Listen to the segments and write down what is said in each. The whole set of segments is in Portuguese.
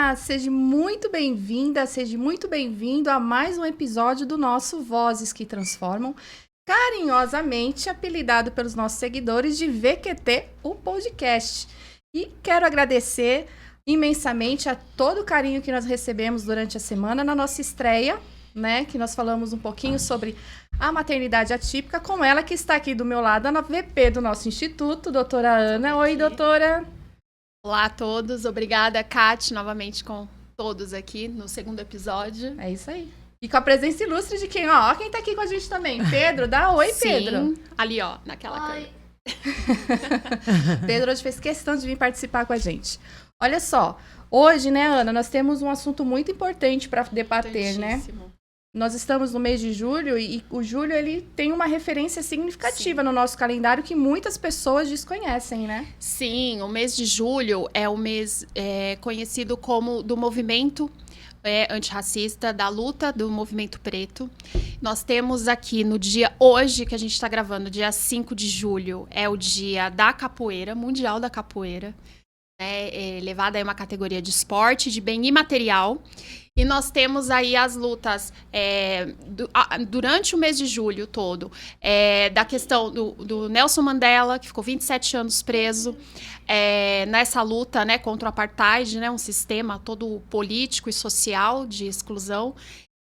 Olá, seja muito bem-vinda, seja muito bem-vindo a mais um episódio do nosso Vozes que Transformam, carinhosamente apelidado pelos nossos seguidores de VQT, o podcast. E quero agradecer imensamente a todo o carinho que nós recebemos durante a semana na nossa estreia, né? Que nós falamos um pouquinho sobre a maternidade atípica com ela que está aqui do meu lado, na VP do nosso instituto, doutora Ana. Oi, doutora. Olá a todos, obrigada, Kat, novamente com todos aqui no segundo episódio. É isso aí. E com a presença ilustre de quem? Ó, quem tá aqui com a gente também. Pedro, dá oi, Sim, Pedro. ali ó, naquela câmera. Pedro hoje fez questão de vir participar com a gente. Olha só, hoje, né, Ana, nós temos um assunto muito importante para debater, né? Nós estamos no mês de julho e o julho ele tem uma referência significativa no nosso calendário que muitas pessoas desconhecem, né? Sim, o mês de julho é o mês conhecido como do movimento antirracista, da luta do movimento preto. Nós temos aqui no dia hoje, que a gente está gravando, dia 5 de julho, é o dia da capoeira, mundial da capoeira. Levada a uma categoria de esporte, de bem imaterial. E nós temos aí as lutas durante o mês de julho todo, da questão do Nelson Mandela, que ficou 27 anos preso, nessa luta, né, contra o apartheid, né, um sistema todo político e social de exclusão.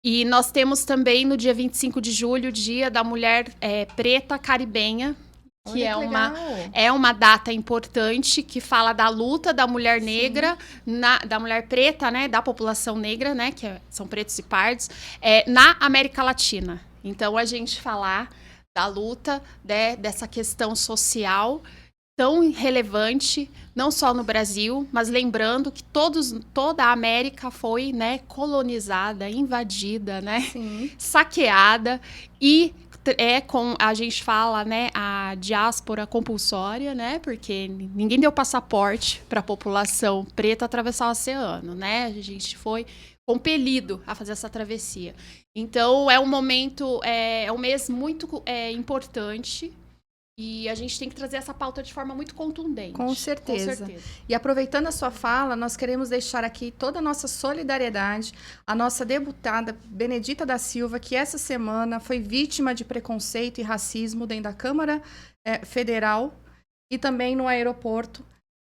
E nós temos também no dia 25 de julho, o Dia da Mulher Preta Caribenha, que é uma data importante que fala da luta da mulher negra, da mulher preta, né, da população negra, né, que são pretos e pardos, na América Latina. Então, a gente falar da luta, dessa questão social tão relevante, não só no Brasil, mas lembrando que toda a América foi, né, colonizada, invadida, né, saqueada e a gente fala, né, a diáspora compulsória, né, porque ninguém deu passaporte para a população preta atravessar o oceano, né, a gente foi compelido a fazer essa travessia. Então, é um momento, é um mês muito importante e a gente tem que trazer essa pauta de forma muito contundente. Com certeza. E aproveitando a sua fala, nós queremos deixar aqui toda a nossa solidariedade à nossa deputada Benedita da Silva, que essa semana foi vítima de preconceito e racismo dentro da Câmara Federal e também no aeroporto.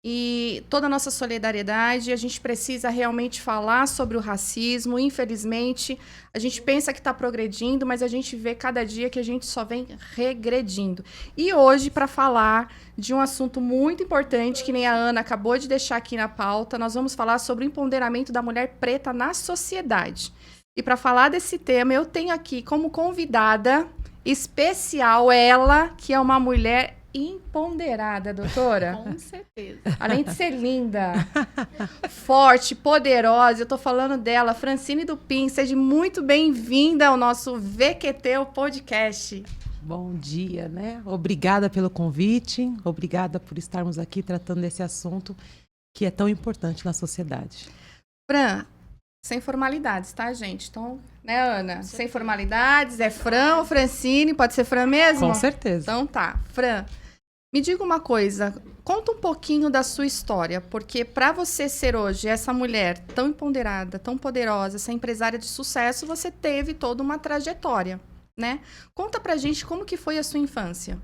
E toda a nossa solidariedade, a gente precisa realmente falar sobre o racismo. Infelizmente, a gente pensa que está progredindo, mas a gente vê cada dia que a gente só vem regredindo. E hoje, para falar de um assunto muito importante, que nem a Ana acabou de deixar aqui na pauta, nós vamos falar sobre o empoderamento da mulher preta na sociedade. E para falar desse tema, eu tenho aqui como convidada especial ela, que é uma mulher empoderada, doutora. Com certeza. Além de ser linda, forte, poderosa, eu tô falando dela, Francine Dupin. Seja muito bem-vinda ao nosso VQT, o podcast. Bom dia, né? Obrigada pelo convite, obrigada por estarmos aqui tratando desse assunto que é tão importante na sociedade. Fran, sem formalidades, tá, gente? Então, né, Ana? Sem formalidades, é Fran ou Francine? Pode ser Fran mesmo? Com certeza. Então tá. Fran, me diga uma coisa, conta um pouquinho da sua história, porque para você ser hoje essa mulher tão empoderada, tão poderosa, essa empresária de sucesso, você teve toda uma trajetória, né? Conta pra gente como que foi a sua infância.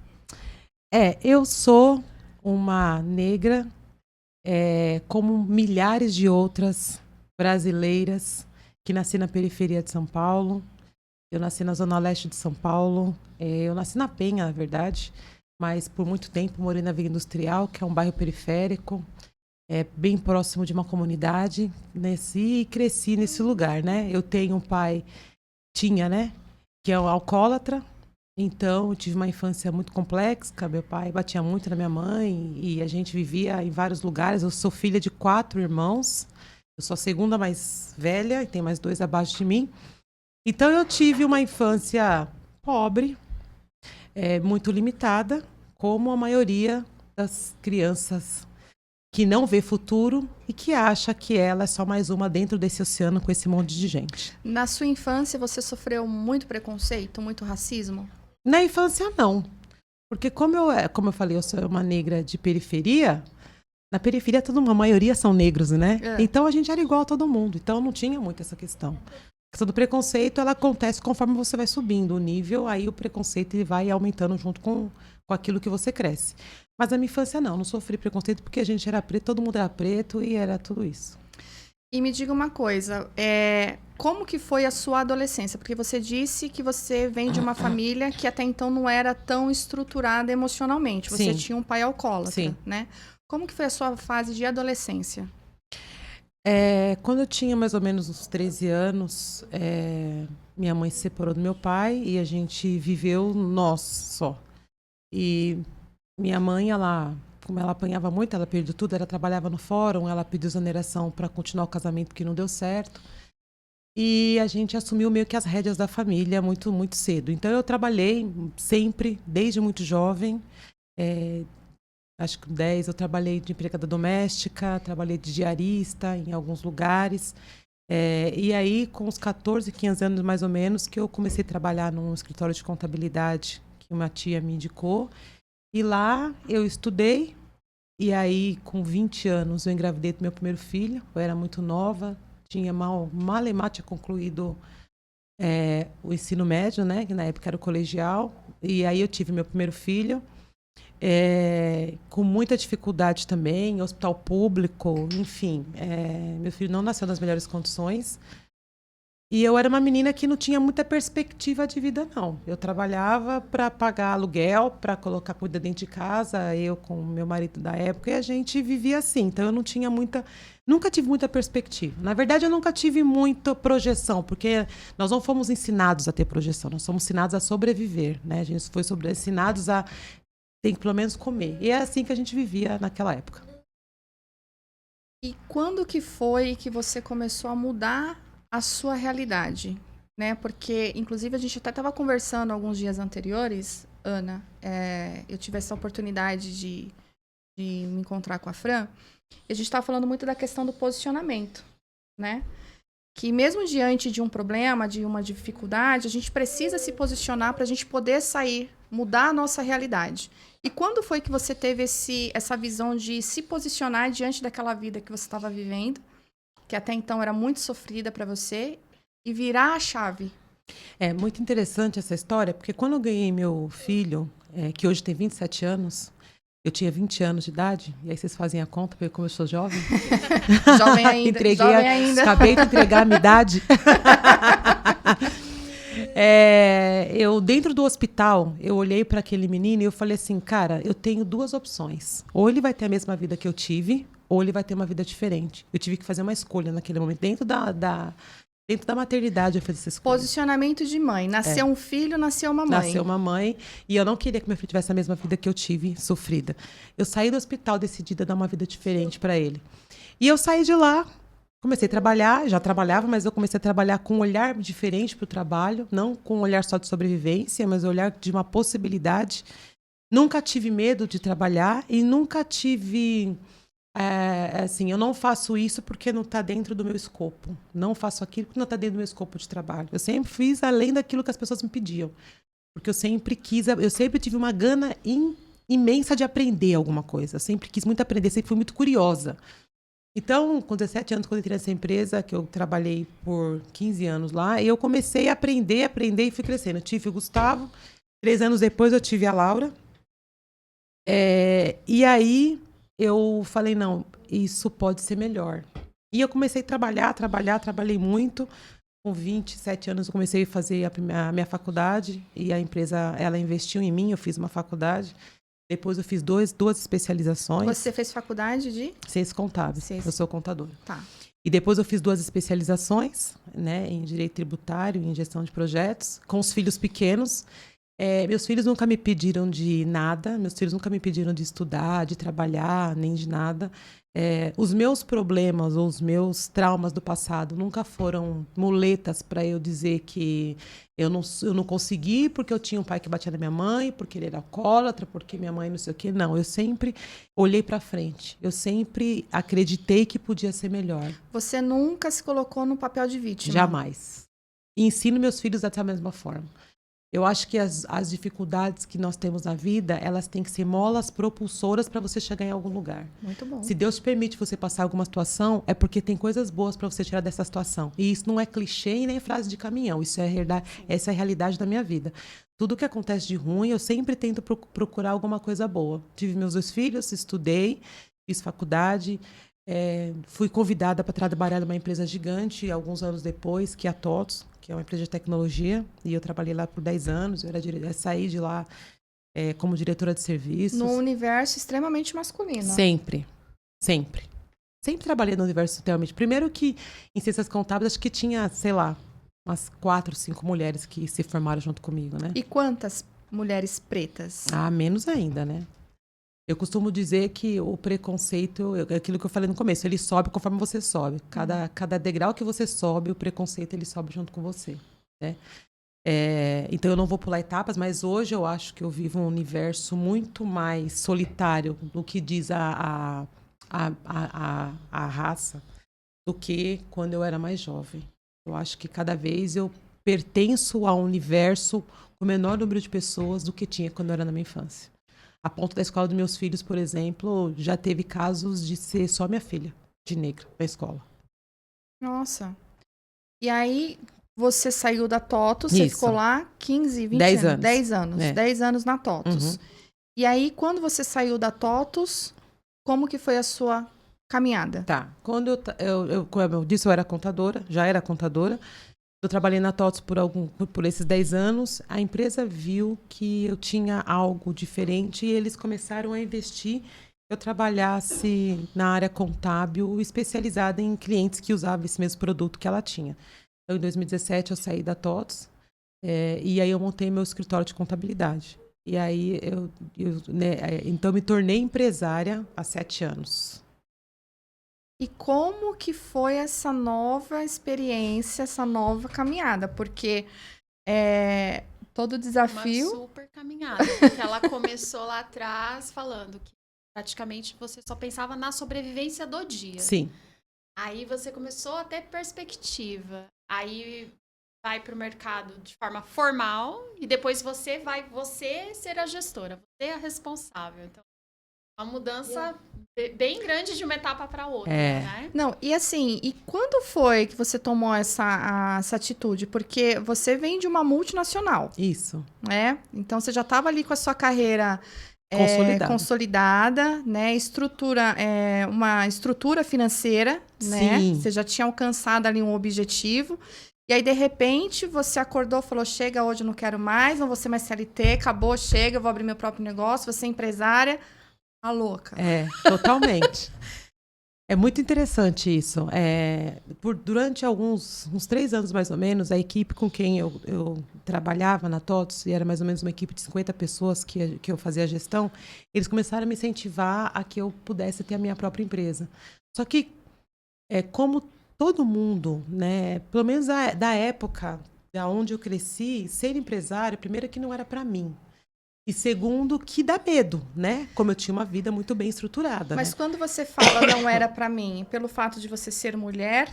Eu sou uma negra, como milhares de outras brasileiras, que nasci na periferia de São Paulo. Eu nasci na zona leste de São Paulo. Eu nasci na Penha, na verdade, mas por muito tempo morei na Vila Industrial, que é um bairro periférico, bem próximo de uma comunidade. Nasci e cresci nesse lugar, né? Eu tenho um pai, né, que é um alcoólatra. Então, eu tive uma infância muito complexa. Meu pai batia muito na minha mãe e a gente vivia em vários lugares. Eu sou filha de 4 irmãos. Eu sou a segunda mais velha e tem mais 2 abaixo de mim. Então, eu tive uma infância pobre, muito limitada, como a maioria das crianças que não vê futuro e que acha que ela é só mais uma dentro desse oceano com esse monte de gente. Na sua infância, você sofreu muito preconceito, muito racismo? Na infância, não. Porque como eu falei, eu sou uma negra de periferia, Na periferia, a maioria são negros, né? É. Então, a gente era igual a todo mundo. Então, não tinha muito essa questão. A questão do preconceito, ela acontece conforme você vai subindo o nível, aí o preconceito ele vai aumentando junto com aquilo que você cresce. Mas na minha infância, não sofri preconceito porque a gente era preto, todo mundo era preto e era tudo isso. E me diga uma coisa, como que foi a sua adolescência? Porque você disse que você vem de uma família que até então não era tão estruturada emocionalmente. Você Sim. tinha um pai alcoólatra, Sim. né? Como que foi a sua fase de adolescência? Quando eu tinha mais ou menos uns 13 anos, minha mãe se separou do meu pai e a gente viveu nós só. E minha mãe, como ela apanhava muito, ela perdeu tudo, ela trabalhava no fórum, ela pediu exoneração para continuar o casamento que não deu certo. E a gente assumiu meio que as rédeas da família muito, muito cedo. Então eu trabalhei sempre, desde muito jovem. Acho que com 10 eu trabalhei de empregada doméstica, trabalhei de diarista em alguns lugares. E aí, com uns 14, 15 anos mais ou menos, que eu comecei a trabalhar num escritório de contabilidade que uma tia me indicou. E lá eu estudei. E aí, com 20 anos, eu engravidei do meu primeiro filho. Eu era muito nova, tinha mal tinha concluído o ensino médio, né? Que na época era o colegial. E aí eu tive meu primeiro filho. Com muita dificuldade também, hospital público, enfim. Meu filho não nasceu nas melhores condições. E eu era uma menina que não tinha muita perspectiva de vida, não. Eu trabalhava para pagar aluguel, para colocar comida dentro de casa, eu com o meu marido da época, e a gente vivia assim. Então, eu não tinha nunca tive muita perspectiva. Na verdade, eu nunca tive muita projeção, porque nós não fomos ensinados a ter projeção, nós fomos ensinados a sobreviver, né? A gente foi ensinados a tem que pelo menos comer. E é assim que a gente vivia naquela época. E quando que foi que você começou a mudar a sua realidade? Né? Porque, inclusive, a gente até estava conversando alguns dias anteriores, Ana, eu tive essa oportunidade de me encontrar com a Fran, e a gente estava falando muito da questão do posicionamento, né? Que mesmo diante de um problema, de uma dificuldade, a gente precisa se posicionar para a gente poder sair, mudar a nossa realidade. E quando foi que você teve essa visão de se posicionar diante daquela vida que você estava vivendo, que até então era muito sofrida para você, e virar a chave? É muito interessante essa história, porque quando eu ganhei meu filho, que hoje tem 27 anos, eu tinha 20 anos de idade, e aí vocês fazem a conta, porque como eu sou jovem. Jovem ainda. Jovem ainda. Acabei de entregar a minha idade. Eu, dentro do hospital, eu olhei para aquele menino e eu falei assim, cara, eu tenho duas opções. Ou ele vai ter a mesma vida que eu tive, ou ele vai ter uma vida diferente. Eu tive que fazer uma escolha naquele momento. Dentro da maternidade, eu fiz essa escolha. Posicionamento de mãe. Nasceu um filho, nasceu uma mãe. Nasceu uma mãe. E eu não queria que meu filho tivesse a mesma vida que eu tive, sofrida. Eu saí do hospital decidida a dar uma vida diferente para ele. E eu saí de lá, comecei a trabalhar. Já trabalhava, mas eu comecei a trabalhar com um olhar diferente para o trabalho. Não com um olhar só de sobrevivência, mas um olhar de uma possibilidade. Nunca tive medo de trabalhar e nunca tive... assim, eu não faço isso porque não está dentro do meu escopo. Não faço aquilo porque não está dentro do meu escopo de trabalho. Eu sempre fiz além daquilo que as pessoas me pediam. Porque eu sempre tive uma gana imensa de aprender alguma coisa. Eu sempre quis muito aprender, sempre fui muito curiosa. Então, com 17 anos, quando eu entrei nessa empresa, que eu trabalhei por 15 anos lá, eu comecei a aprender e fui crescendo. Eu tive o Gustavo, 3 anos depois eu tive a Laura. E aí... eu falei, não, isso pode ser melhor. E eu comecei a trabalhei muito. Com 27 anos eu comecei a fazer a minha faculdade e a empresa, ela investiu em mim, eu fiz uma faculdade. Depois eu fiz duas especializações. Você fez faculdade de? Ciências contábeis, eu sou contadora. Tá. E depois eu fiz 2 especializações, né, em direito tributário e em gestão de projetos, com os filhos pequenos. Meus filhos nunca me pediram de nada, meus filhos nunca me pediram de estudar, de trabalhar, nem de nada. Os meus problemas ou os meus traumas do passado nunca foram muletas para eu dizer que eu não consegui porque eu tinha um pai que batia na minha mãe, porque ele era alcoólatra, porque minha mãe não sei o quê. Não, eu sempre olhei para frente. Eu sempre acreditei que podia ser melhor. Você nunca se colocou no papel de vítima? Jamais. E ensino meus filhos dessa mesma forma. Eu acho que as dificuldades que nós temos na vida, elas têm que ser molas propulsoras para você chegar em algum lugar. Muito bom. Se Deus te permite você passar alguma situação, é porque tem coisas boas para você tirar dessa situação. E isso não é clichê e nem frase de caminhão. Isso é essa é a realidade da minha vida. Tudo que acontece de ruim, eu sempre tento procurar alguma coisa boa. Tive meus 2 filhos, estudei, fiz faculdade, fui convidada para trabalhar numa empresa gigante alguns anos depois, que é a TOTOS, que é uma empresa de tecnologia, e eu trabalhei lá por 10 anos. Eu saí de lá como diretora de serviços. No universo extremamente masculino. Sempre. Sempre trabalhei no universo extremamente. Primeiro que em ciências contábeis, acho que tinha, sei lá, umas 4, 5 mulheres que se formaram junto comigo, né? E quantas mulheres pretas? Ah, menos ainda, né? Eu costumo dizer que o preconceito, aquilo que eu falei no começo, ele sobe conforme você sobe. Cada degrau que você sobe, o preconceito ele sobe junto com você, né? Então eu não vou pular etapas, mas hoje eu acho que eu vivo um universo muito mais solitário do que diz a raça, do que quando eu era mais jovem. Eu acho que cada vez eu pertenço a um universo com o menor número de pessoas do que tinha quando eu era na minha infância. A ponto da escola dos meus filhos, por exemplo, já teve casos de ser só minha filha, de negra, na escola. Nossa. E aí, você saiu da TOTOS, você ficou lá 15, 20 10 anos? anos. 10 anos. 10 anos na TOTOS. Uhum. E aí, quando você saiu da TOTOS, como que foi a sua caminhada? Tá. Quando como eu disse, eu era contadora, já era contadora. Eu trabalhei na TOTOS por esses 10 anos. A empresa viu que eu tinha algo diferente e eles começaram a investir que eu trabalhasse na área contábil, especializada em clientes que usavam esse mesmo produto que ela tinha. Então, em 2017, eu saí da TOTOS e aí eu montei meu escritório de contabilidade. E aí, então, me tornei empresária há 7 anos. E como que foi essa nova experiência, essa nova caminhada? Porque todo desafio... Uma super caminhada, porque ela começou lá atrás falando que praticamente você só pensava na sobrevivência do dia. Sim. Aí você começou a ter perspectiva. Aí vai para o mercado de forma formal e depois você ser a gestora, você é a responsável. Então, uma mudança bem grande de uma etapa para outra, né? Não, e assim, e quando foi que você tomou essa atitude? Porque você vem de uma multinacional. Isso. Né? Então, você já estava ali com a sua carreira consolidada, né? Uma estrutura financeira, né? Sim. Você já tinha alcançado ali um objetivo. E aí, de repente, você acordou, falou, chega, hoje eu não quero mais, não vou ser mais CLT, acabou, chega, eu vou abrir meu próprio negócio, vou ser empresária. A louca. Totalmente. É muito interessante isso. Durante uns 3 anos, mais ou menos, a equipe com quem eu trabalhava na TOTOS, e era mais ou menos uma equipe de 50 pessoas que eu fazia a gestão, eles começaram a me incentivar a que eu pudesse ter a minha própria empresa. Só que, como todo mundo, né, pelo menos da época da onde eu cresci, ser empresário, primeiro que não era para mim. E segundo, que dá medo, né? Como eu tinha uma vida muito bem estruturada. Mas né? quando você fala não era pra mim, pelo fato de você ser mulher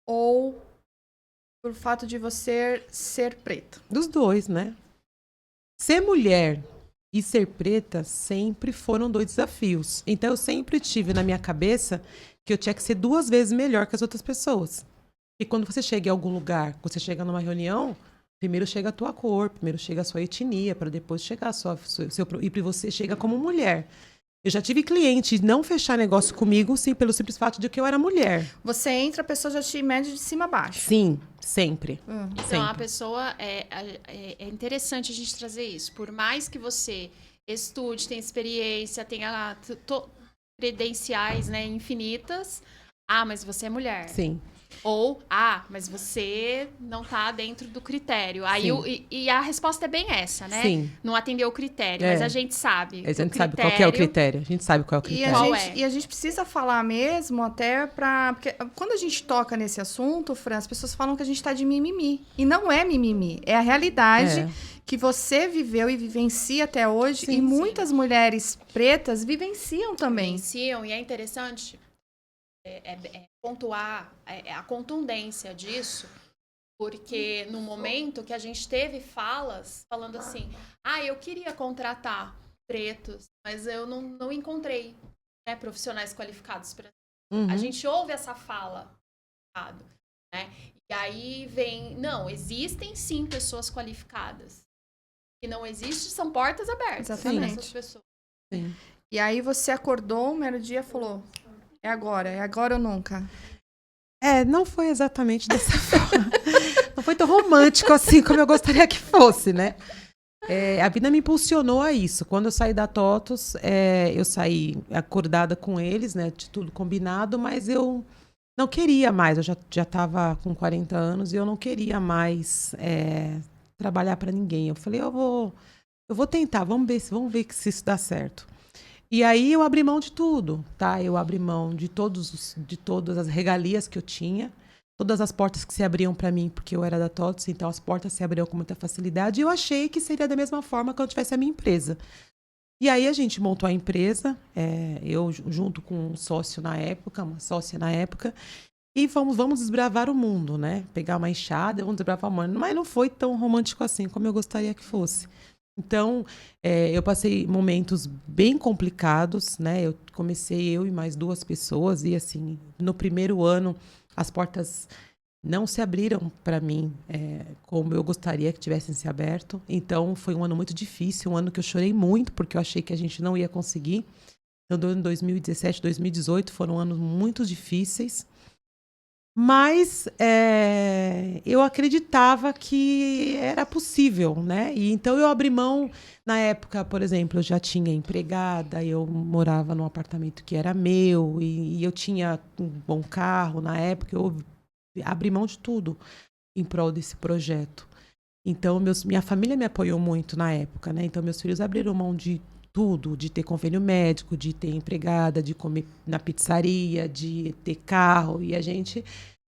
ou pelo fato de você ser preta? Dos dois, né? Ser mulher e ser preta sempre foram 2 desafios. Então, eu sempre tive na minha cabeça que eu tinha que ser 2 vezes melhor que as outras pessoas. E quando você chega em algum lugar, quando você chega numa reunião... Primeiro chega a tua cor, primeiro chega a sua etnia, para depois chegar e você chega como mulher. Eu já tive cliente não fechar negócio comigo, sim, pelo simples fato de que eu era mulher. Você entra, a pessoa já te mede de cima a baixo. Sim, sempre. Então, sempre. a pessoa... É interessante a gente trazer isso. Por mais que você estude, tenha experiência, tenha credenciais, né, infinitas... mas você é mulher. Sim. Ou, mas você não tá dentro do critério. Aí e a resposta é bem essa, né? Sim. Não atendeu o critério, mas a gente sabe. A gente sabe qual que é o critério. A gente sabe qual é o critério. E a gente precisa falar mesmo até pra... Porque quando a gente toca nesse assunto, Fran, as pessoas falam que a gente tá de mimimi. E não é mimimi. É a realidade que você viveu e vivencia até hoje. Sim, e muitas mulheres pretas vivenciam também. Vivenciam, e é interessante... pontuar a contundência disso, Porque no momento que a gente teve falas falando assim, eu queria contratar pretos, mas eu não encontrei, né, profissionais qualificados para. A gente ouve essa fala, né? E aí vem, não, existem sim pessoas qualificadas. O que não existe são portas abertas. Exatamente. Essas pessoas. Sim. E aí você acordou um mero dia e falou, é agora ou nunca. Não foi exatamente dessa forma. Não foi tão romântico assim como eu gostaria que fosse, né? A vida me impulsionou a isso. Quando eu saí da TOTUS, eu saí acordada com eles, né? De tudo combinado, mas eu não queria mais. Eu já estava com 40 anos e eu não queria mais trabalhar para ninguém. Eu falei, eu vou tentar, vamos ver se isso dá certo. E aí eu abri mão de tudo, tá? Eu abri mão de todas as regalias que eu tinha, todas as portas que se abriam para mim, porque eu era da TOTUS, então as portas se abriam com muita facilidade. E eu achei que seria da mesma forma quando eu tivesse a minha empresa. E aí a gente montou a empresa, eu junto com um sócio na época, uma sócia na época, e vamos desbravar o mundo, né? Pegar uma enxada, vamos desbravar o mundo. Mas não foi tão romântico assim como eu gostaria que fosse. Então, eu passei momentos bem complicados, né? Eu e mais 2 pessoas, e assim, no primeiro ano, as portas não se abriram para mim como eu gostaria que tivessem se aberto. Então, foi um ano muito difícil, um ano que eu chorei muito, porque eu achei que a gente não ia conseguir. Então, ano 2017, 2018 foram anos muito difíceis. Mas eu acreditava que era possível, né? E então eu abri mão. Na época, por exemplo, eu já tinha empregada, eu morava num apartamento que era meu, e eu tinha um bom carro na época. Eu abri mão de tudo em prol desse projeto. Então, minha família me apoiou muito na época, né? Então, meus filhos abriram mão de tudo, de ter convênio médico, de ter empregada, de comer na pizzaria, de ter carro, e a gente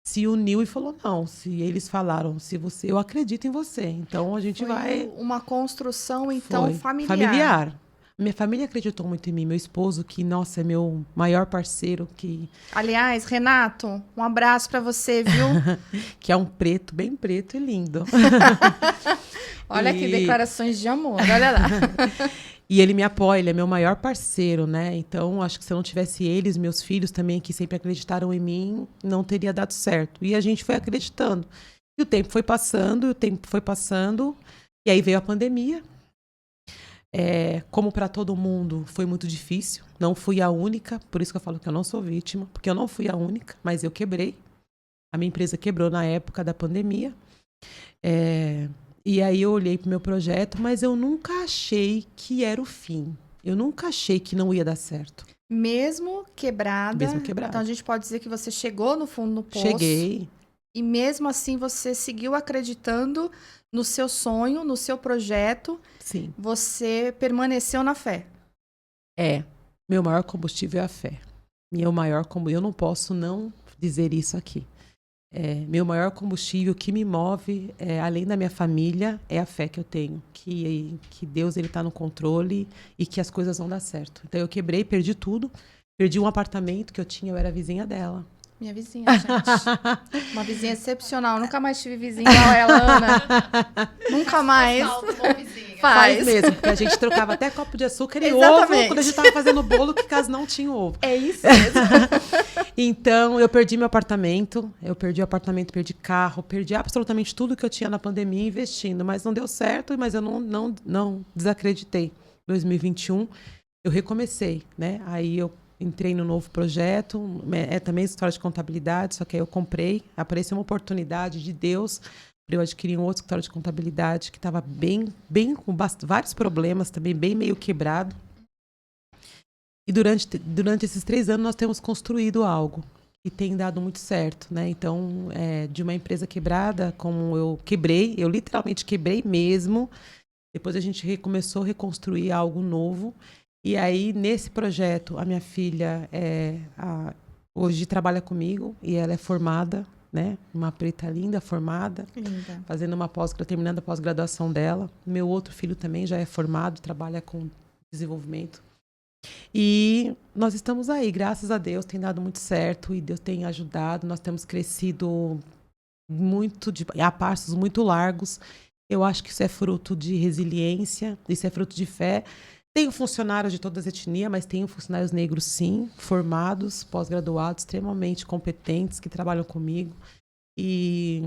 se uniu e falou, não, se eles falaram, eu acredito em você, então a gente vai... Uma construção, então, Foi familiar. Minha família acreditou muito em mim, meu esposo, que, nossa, é meu maior parceiro, que... Aliás, Renato, um abraço para você, viu? que é um preto, bem preto e lindo. Olha que declarações de amor, olha lá. E ele me apoia, ele é meu maior parceiro, né? Então, acho que se eu não tivesse eles, meus filhos também, que sempre acreditaram em mim, não teria dado certo. E a gente foi acreditando. E o tempo foi passando, e aí veio a pandemia. Como para todo mundo, foi muito difícil. Não fui a única, por isso que eu falo que eu não sou vítima, porque eu não fui a única, mas eu quebrei. A minha empresa quebrou na época da pandemia. E aí eu olhei para o meu projeto, mas eu nunca achei que era o fim. Eu nunca achei que não ia dar certo. Mesmo quebrada. Então a gente pode dizer que você chegou no fundo do poço. Cheguei. E mesmo assim você seguiu acreditando no seu sonho, no seu projeto. Sim. Você permaneceu na fé. Meu maior combustível é a fé. Eu não posso não dizer isso aqui. Meu maior combustível, que me move, além da minha família, é a fé que eu tenho. Que Deus está no controle e que as coisas vão dar certo. Então eu quebrei, perdi tudo. Perdi um apartamento que eu tinha, eu era vizinha dela. Minha vizinha, gente. Uma vizinha excepcional. Nunca mais tive vizinha igual ela, Ana. Nunca mais. Faz mesmo, porque a gente trocava até copo de açúcar e ovo quando a gente estava fazendo bolo, que caso não tinha ovo. É isso mesmo. Então, eu perdi meu apartamento, perdi carro, perdi absolutamente tudo que eu tinha na pandemia investindo, mas não deu certo, mas eu não desacreditei. 2021, eu recomecei, né? Aí eu entrei no novo projeto, também história de contabilidade, só que aí eu comprei, apareceu uma oportunidade de Deus para eu adquirir um outro escritório de contabilidade que estava bem com vários problemas, também bem meio quebrado. E durante esses 3 anos nós temos construído algo que tem dado muito certo, né? Então, de uma empresa quebrada, como eu quebrei, eu literalmente quebrei mesmo, depois a gente começou a reconstruir algo novo. E aí, nesse projeto, a minha filha hoje trabalha comigo e ela é formada, né? Uma preta linda, formada, fazendo terminando a pós-graduação dela. Meu outro filho também já é formado, trabalha com desenvolvimento. E nós estamos aí, graças a Deus, tem dado muito certo e Deus tem ajudado. Nós temos crescido a passos muito largos. Eu acho que isso é fruto de resiliência, isso é fruto de fé. Tenho funcionários de todas as etnias, mas tenho funcionários negros, sim, formados, pós-graduados, extremamente competentes, que trabalham comigo. E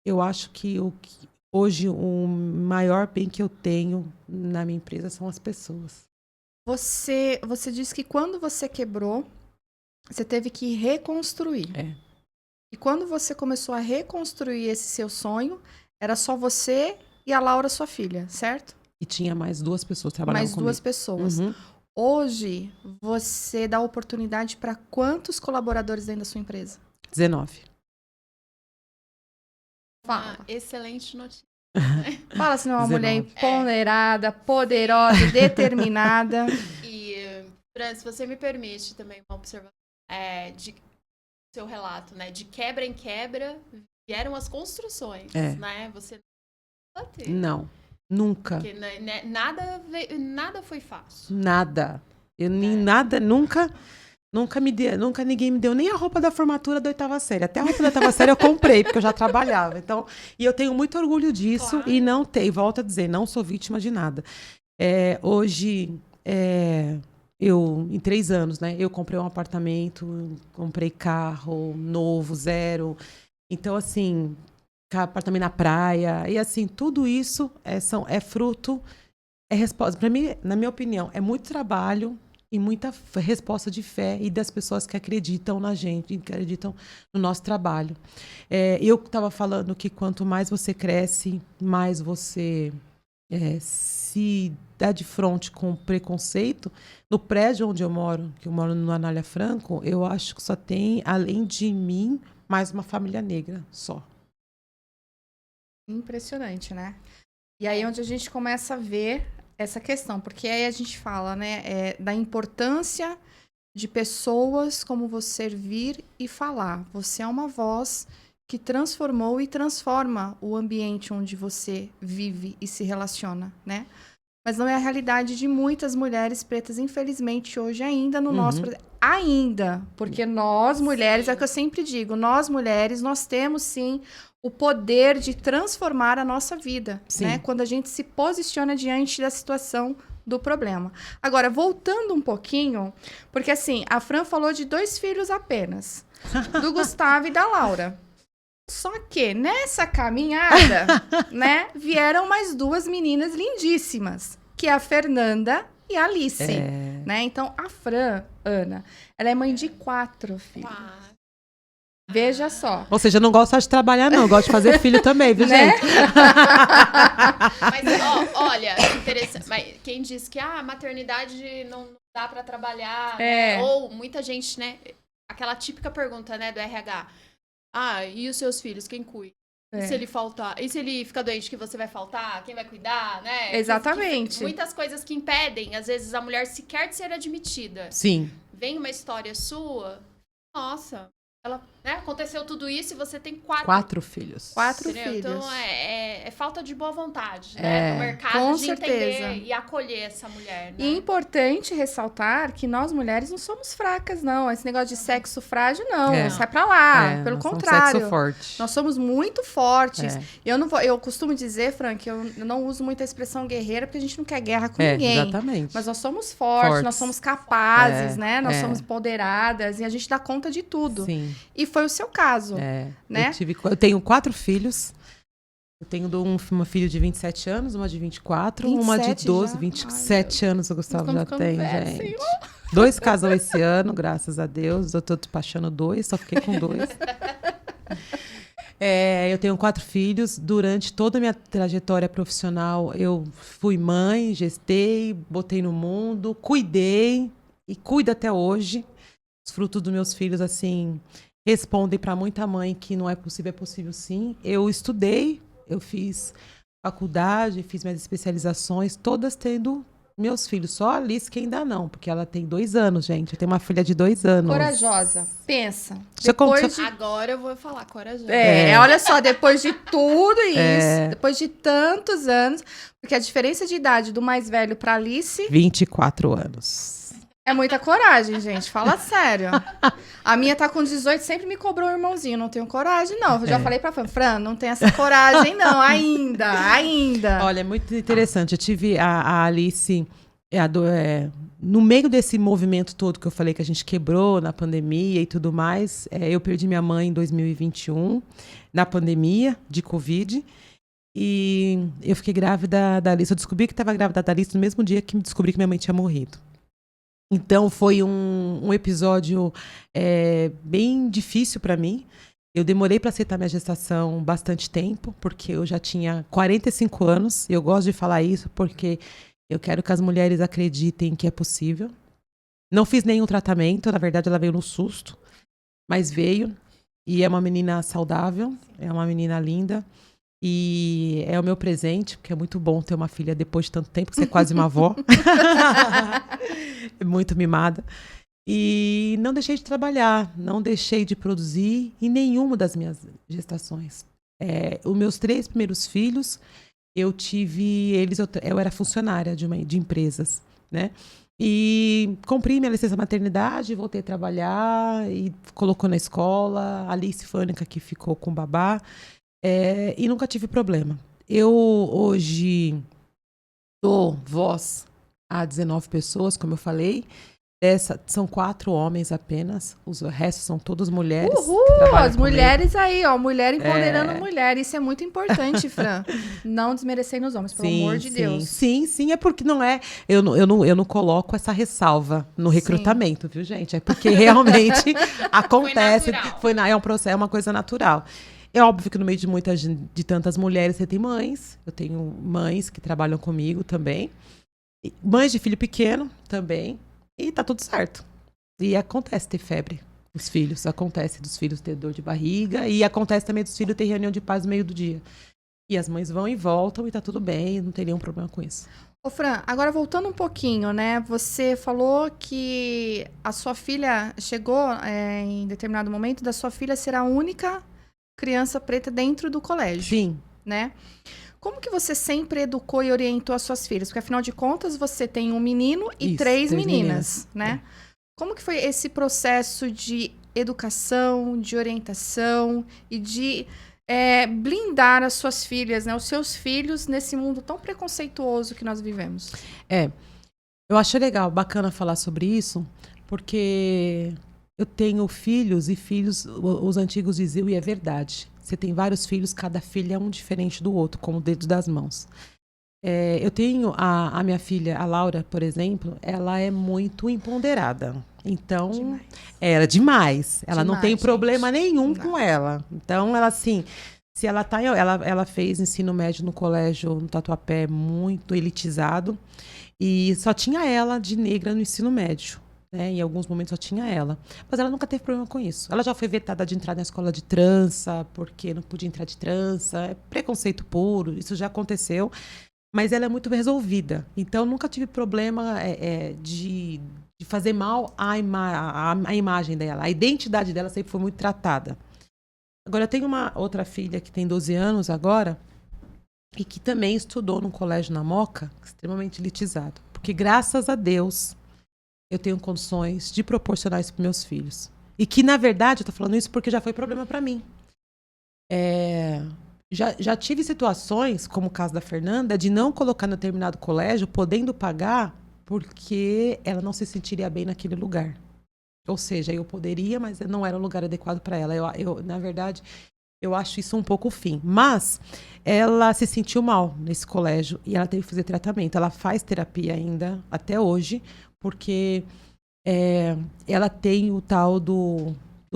eu acho que hoje o maior bem que eu tenho na minha empresa são as pessoas. Você disse que quando você quebrou, você teve que reconstruir. E quando você começou a reconstruir esse seu sonho, era só você e a Laura, sua filha, certo? E tinha mais 2 pessoas trabalhando comigo. Mais 2 pessoas. Uhum. Hoje, você dá oportunidade para quantos colaboradores dentro da sua empresa? 19. Fala. Excelente notícia. Fala se não é uma 19. mulher empoderada, poderosa, determinada. E, Fran, se você me permite também uma observação de seu relato, né? De quebra em quebra vieram as construções, né? Você não bater. Não, nunca. Porque nada foi fácil. Nada. Nunca ninguém me deu nem a roupa da formatura da 8ª série. Até a roupa da 8ª série eu comprei, porque eu já trabalhava. Então, e eu tenho muito orgulho disso. Claro. E volto a dizer, não sou vítima de nada. Hoje, eu, em 3 anos, né? Eu comprei um apartamento, comprei carro novo, 0. Então, assim, apartamento na praia. E, assim, tudo isso é fruto, é resposta. Para mim, na minha opinião, é muito trabalho e muita resposta de fé e das pessoas que acreditam na gente, que acreditam no nosso trabalho. Eu estava falando que quanto mais você cresce, mais você se dá de frente com preconceito. No prédio onde eu moro, que eu moro no Anália Franco, eu acho que só tem, além de mim, mais uma família negra só. Impressionante, né? E aí onde a gente começa a ver essa questão, porque aí a gente fala, né, da importância de pessoas como você vir e falar. Você é uma voz que transformou e transforma o ambiente onde você vive e se relaciona, né? Mas não é a realidade de muitas mulheres pretas, infelizmente, hoje ainda no nosso... Ainda, porque nós, mulheres, é o que eu sempre digo, nós, mulheres, nós temos, sim, o poder de transformar a nossa vida, né? Quando a gente se posiciona diante da situação do problema. Agora, voltando um pouquinho, porque, assim, a Fran falou de 2 filhos apenas, do Gustavo e da Laura. Só que nessa caminhada, né, vieram mais 2 meninas lindíssimas, que é a Fernanda e a Alice, né? Então, a Fran, Ana, ela é mãe de 4 filhos. Veja só. Ou seja, não gosto só de trabalhar, não. Gosto de fazer filho também, viu, né? gente? Mas, olha, interessante. Mas quem diz que a maternidade não dá pra trabalhar, né? Ou muita gente, né? Aquela típica pergunta, né, do RH. E os seus filhos, quem cuida? E se ele faltar? E se ele ficar doente, que você vai faltar? Quem vai cuidar, né? Exatamente. Muitas coisas que impedem, às vezes, a mulher sequer de ser admitida. Sim. Vem uma história sua, nossa, aconteceu tudo isso e você tem 4 filhos. 4 filhos. Então, é falta de boa vontade, né? No mercado, com de certeza. entender e acolher essa mulher, né? E é importante ressaltar que nós, mulheres, não somos fracas, não. Esse negócio de sexo frágil, não. Sai pra lá. Pelo contrário. Sexo forte. Nós somos muito fortes. Eu costumo dizer, Fran, que eu não uso muito a expressão guerreira, porque a gente não quer guerra com ninguém. Exatamente. Mas nós somos fortes, nós somos capazes, né? Nós somos empoderadas e a gente dá conta de tudo. Sim. E foi o seu caso, né? Eu tenho 4 filhos. Eu tenho uma filha de 27 anos, uma de 24, uma de 12, 27 anos o Gustavo já tem, gente. 2 casou esse ano, graças a Deus. Eu tô despachando 2, só fiquei com 2. Eu tenho 4 filhos. Durante toda a minha trajetória profissional, eu fui mãe, gestei, botei no mundo, cuidei e cuido até hoje. Os frutos dos meus filhos, assim, respondem para muita mãe que não é possível sim. Eu estudei, eu fiz faculdade, fiz minhas especializações, todas tendo meus filhos. Só a Alice que ainda não, porque ela tem 2 anos, gente. Eu tenho uma filha de 2 anos. Corajosa. Pensa. Agora eu vou falar corajosa. Olha só, depois de tudo isso, depois de tantos anos, porque a diferença de idade do mais velho para Alice... 24 anos. É muita coragem, gente. Fala sério. A minha tá com 18, sempre me cobrou um irmãozinho. Não tenho coragem, não. Eu já falei pra Fran, não tem essa coragem, não. Ainda. Olha, é muito interessante. Eu tive a Alice no meio desse movimento todo que eu falei que a gente quebrou na pandemia e tudo mais. Eu perdi minha mãe em 2021, na pandemia de Covid. E eu fiquei grávida da Alice. Eu descobri que estava grávida da Alice no mesmo dia que descobri que minha mãe tinha morrido. Então, foi um episódio bem difícil para mim. Eu demorei para aceitar minha gestação bastante tempo, porque eu já tinha 45 anos. E eu gosto de falar isso porque eu quero que as mulheres acreditem que é possível. Não fiz nenhum tratamento, na verdade ela veio no susto, mas veio. E é uma menina saudável, é uma menina linda. E é o meu presente, porque é muito bom ter uma filha depois de tanto tempo, que você é quase uma avó. Muito mimada. E não deixei de trabalhar, não deixei de produzir em nenhuma das minhas gestações. Os meus 3 primeiros filhos, eu tive eles, eu era funcionária de empresas, né? E cumpri minha licença maternidade, voltei a trabalhar e colocou na escola. A Alice foi a única que ficou com o babá. E nunca tive problema. Eu hoje dou voz a 19 pessoas, como eu falei. São 4 homens apenas. Os restos são todas mulheres. Uhul! As mulheres aí, ó. Mulher empoderando mulher. Isso é muito importante, Fran. Não desmerecendo os homens, pelo amor de Deus. Sim. É porque não é... Eu não coloco essa ressalva no recrutamento, viu, gente? É porque realmente acontece. É uma coisa natural. É óbvio que no meio de tantas mulheres, você tem mães. Eu tenho mães que trabalham comigo também. Mães de filho pequeno também. E tá tudo certo. E acontece ter febre dos filhos. Acontece dos filhos ter dor de barriga. E acontece também dos filhos ter reunião de pais no meio do dia. E as mães vão e voltam e tá tudo bem. Não tem nenhum problema com isso. Ô, Fran, agora voltando um pouquinho, né? Você falou que a sua filha chegou em determinado momento da sua filha ser a única criança preta dentro do colégio. Sim. Né? Como que você sempre educou e orientou as suas filhas? Porque, afinal de contas, você tem um menino e 3 meninas, né? Como que foi esse processo de educação, de orientação e de blindar as suas filhas, né? Os seus filhos nesse mundo tão preconceituoso que nós vivemos? Eu acho legal, bacana falar sobre isso, porque eu tenho filhos e filhos, os antigos diziam, e é verdade. Você tem vários filhos, cada filho é um diferente do outro, como o dedo das mãos. Eu tenho a minha filha, a Laura, por exemplo, ela é muito empoderada. Então, ela é demais. Ela não tem problema nenhum com ela. Então, ela assim, se ela tá, ela fez ensino médio no colégio no Tatuapé, muito elitizado, e só tinha ela de negra no ensino médio. Em alguns momentos só tinha ela. Mas ela nunca teve problema com isso. Ela já foi vetada de entrar na escola de trança, porque não podia entrar de trança. É preconceito puro, isso já aconteceu. Mas ela é muito resolvida. Então, nunca tive problema de fazer mal à imagem dela. A identidade dela sempre foi muito tratada. Agora, eu tenho uma outra filha que tem 12 anos agora e que também estudou num colégio na Moca, extremamente elitizado. Porque, graças a Deus, eu tenho condições de proporcionar isso para meus filhos. E que, na verdade, eu estou falando isso porque já foi problema para mim. Já tive situações, como o caso da Fernanda, de não colocar no determinado colégio, podendo pagar, porque ela não se sentiria bem naquele lugar. Ou seja, eu poderia, mas não era o lugar adequado para ela. Na verdade, eu acho isso um pouco o fim. Mas ela se sentiu mal nesse colégio e ela teve que fazer tratamento. Ela faz terapia ainda, até hoje, porque ela tem o tal do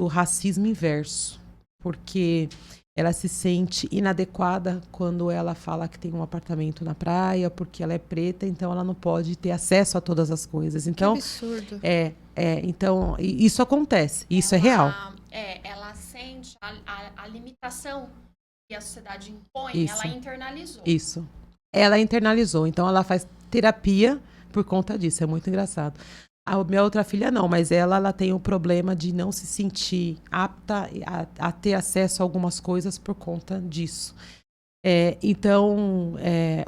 racismo inverso. Porque ela se sente inadequada quando ela fala que tem um apartamento na praia, porque ela é preta, então ela não pode ter acesso a todas as coisas. Então, que absurdo. Então, isso acontece, isso é real. Ela sente a limitação que a sociedade impõe, ela internalizou. Isso. Ela internalizou, então ela faz terapia por conta disso, é muito engraçado. A minha outra filha não, mas ela tem o problema de não se sentir apta a ter acesso a algumas coisas por conta disso. Então,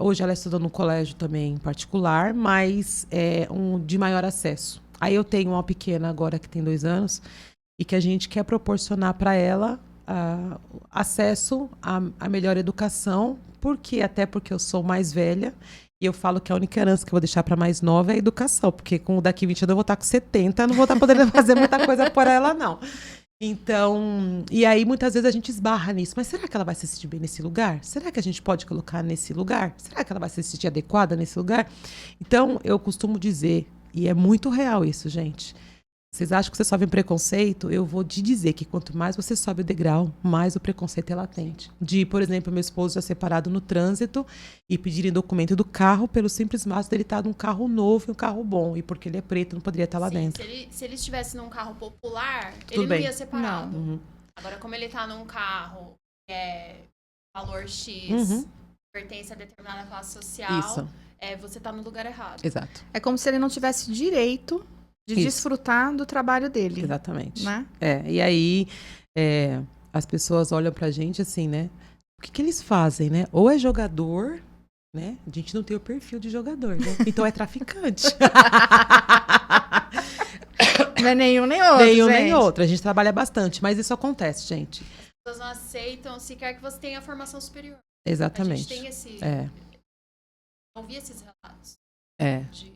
hoje ela estuda no colégio também particular, mas de maior acesso. Aí eu tenho uma pequena agora que tem 2 anos e que a gente quer proporcionar para ela acesso à melhor educação, porque eu sou mais velha e eu falo que a única herança que eu vou deixar para mais nova é a educação, porque com daqui 20 anos eu vou estar com 70, não vou estar podendo fazer muita coisa por ela, não. Então, e aí muitas vezes a gente esbarra nisso. Mas será que ela vai se sentir bem nesse lugar? Será que a gente pode colocar nesse lugar? Será que ela vai se sentir adequada nesse lugar? Então, eu costumo dizer, e é muito real isso, gente. Vocês acham que você sobe em preconceito? Eu vou te dizer que quanto mais você sobe o degrau, mais o preconceito é latente. De, por exemplo, meu esposo já separado no trânsito e pedirem documento do carro pelo simples fato dele estar num carro novo e um carro bom. E porque ele é preto, não poderia estar lá dentro. Se ele estivesse num carro popular, Tudo ele bem. não ia separado. Não. Uhum. Agora, como ele tá num carro valor X, pertence a determinada classe social, Isso. Você tá no lugar errado. Exato. É como se ele não tivesse direito de desfrutar do trabalho dele. Exatamente. Né? E aí as pessoas olham pra gente assim, né? O que eles fazem, né? Ou é jogador, né? A gente não tem o perfil de jogador, né? Então é traficante. Não é nenhum nem outro, Nenhum gente. nem outro. A gente trabalha bastante, mas isso acontece, gente. As pessoas não aceitam sequer que você tenha formação superior. Exatamente. A gente tem esse... ouvi esses relatos. De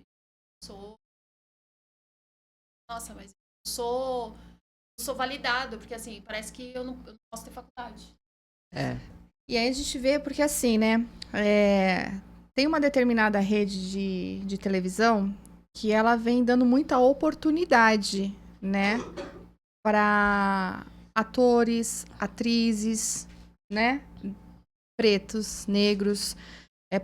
nossa, mas eu sou validado, porque assim, parece que eu não posso ter faculdade. E aí a gente vê, porque assim, né, tem uma determinada rede de televisão que ela vem dando muita oportunidade, né, para atores, atrizes, né, pretos, negros,